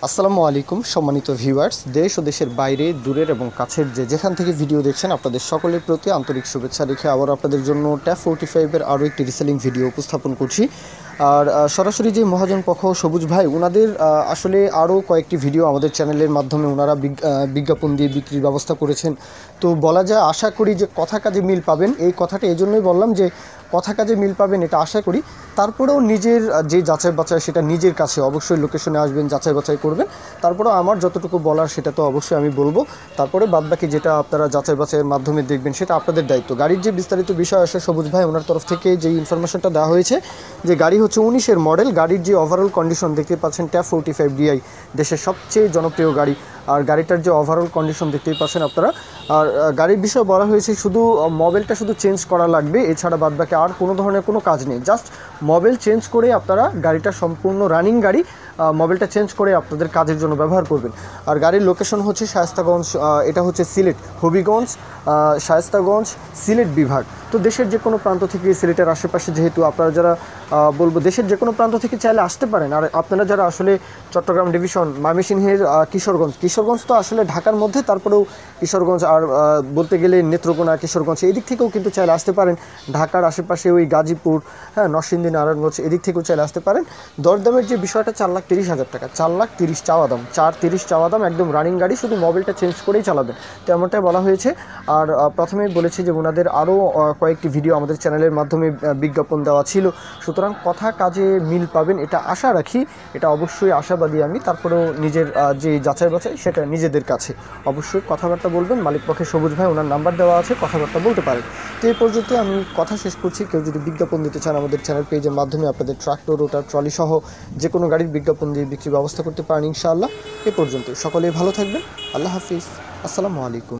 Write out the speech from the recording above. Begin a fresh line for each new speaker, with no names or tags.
আসসালামু আলাইকুম সম্মানিত ভিউয়ার্স, দেশ ও দেশের বাইরে দূরের এবং কাছের যেখান থেকে ভিডিও দেখছেন আপনাদের সকলের প্রতি আন্তরিক শুভেচ্ছা রেখে আবার আপনাদের জন্য ট্যাব 45-এর আরও একটি রিসেলিং ভিডিও উপস্থাপন করছি। আর সরাসরি যে মহাজন পক্ষ সবুজ ভাই ওনাদের আসলে আরও কয়েকটি ভিডিও আমাদের চ্যানেলের মাধ্যমে ওনারা বিজ্ঞাপন দিয়ে বিক্রির ব্যবস্থা করেছেন। তো বলা যায় আশা করি যে কথা কাজে মিল পাবেন, এই কথাটা এজন্যই বললাম যে কথা কাজে মিল পাবেন এটা আশা করি। তারপরেও নিজের যে যাচাই বাছাই সেটা নিজের কাছে, অবশ্যই লোকেশনে আসবেন, যাচাই বাছাই করবেন। তারপরেও আমার যতটুকু বলার সেটা তো অবশ্যই আমি বলবো। তারপরে বাদবাকি যেটা আপনারা যাচাই বাছাইয়ের মাধ্যমে দেখবেন সেটা আপনাদের দায়িত্ব। গাড়ির যে বিস্তারিত বিষয় আসে সবুজ ভাই ওনার তরফ থেকে যে ইনফরমেশনটা দেওয়া হয়েছে যে গাড়ি হচ্ছে 19-এর মডেল। গাড়ির যে ওভারঅল কন্ডিশন দেখতে পাচ্ছেন ট্যাব 45 DI দেশের সবচেয়ে জনপ্রিয় গাড়ি। আর গাড়িটার যে ওভারঅল কন্ডিশন দেখতেই পাচ্ছেন আপনারা। আর গাড়ির বিষয়ে বলা হয়েছে শুধু মোবিলটা শুধু চেঞ্জ করা লাগবে, এছাড়া বাদবাকি আর কোনো ধরনের কোনো কাজ নেই। জাস্ট মোবিল চেঞ্জ করে আপনারা গাড়িটা সম্পূর্ণ রানিং গাড়ি, মোবিলটা চেঞ্জ করে আপনাদের কাজের জন্য ব্যবহার করবেন। আর গাড়ির লোকেশন হচ্ছে শায়েস্তাগঞ্জ, এটা হচ্ছে সিলেট, হবিগঞ্জ, শায়েস্তাগঞ্জ, সিলেট বিভাগ। তো দেশের যে কোনো প্রান্ত থেকে, সিলেটের আশেপাশে যেহেতু আপনারা যারা বলবো দেশের যে কোনো প্রান্ত থেকে চাইলে আসতে পারেন। আর আপনারা যারা আসলে চট্টগ্রাম ডিভিশন, ময়মনসিংহের কিশোরগঞ্জ তো আসলে ঢাকার মধ্যে, তারপরেও কিশোরগঞ্জ আর বলতে গেলে নেত্রকোনা, কিশোরগঞ্জ এদিক থেকেও কিন্তু চাইলে আসতে পারেন। ঢাকার আশেপাশে ওই গাজীপুর, নরসিংদী, নারায়ণগঞ্জ এদিক থেকেও চাইলে আসতে পারেন। দরদামের যে বিষয়টা 4,30,000 টাকা, 4,30,000 চাওয়া দাম, 4,30,000 চাওয়া দাম, একদম রানিং গাড়ি, শুধু মোবিলটা চেঞ্জ করেই চালাবেন, তো এমনটাই বলা হয়েছে। আর প্রথমেই বলেছি যে ওনাদের আরও কয়েকটি ভিডিও আমাদের চ্যানেলের মাধ্যমে বিজ্ঞাপন দেওয়া ছিল, সুতরাং কথা কাজে মিল পাবেন এটা আশা রাখি, এটা অবশ্যই আশাবাদী আমি। তারপরেও নিজের যে যাচাই বাছাই সেটা নিজেদের কাছে, অবশ্যই কথাবার্তা বলবেন। মালিক পক্ষে সবুজ ভাই ওনার নাম্বার দেওয়া আছে, কথাবার্তা বলতে পারেন। তো এই পর্যন্ত আমি কথা শেষ করছি। কেউ যদি বিজ্ঞাপন দিতে চান আমাদের চ্যানেল পেজের মাধ্যমে আপনাদের ট্রাক্টর, রোটার, ট্রলি সহ যে কোনো গাড়ির বিজ্ঞাপন দিয়ে বিক্রির ব্যবস্থা করতে পারেন ইনশাআল্লাহ। এ পর্যন্ত সকলেই ভালো থাকবেন। আল্লাহ হাফিজ, আসসালামু আলাইকুম।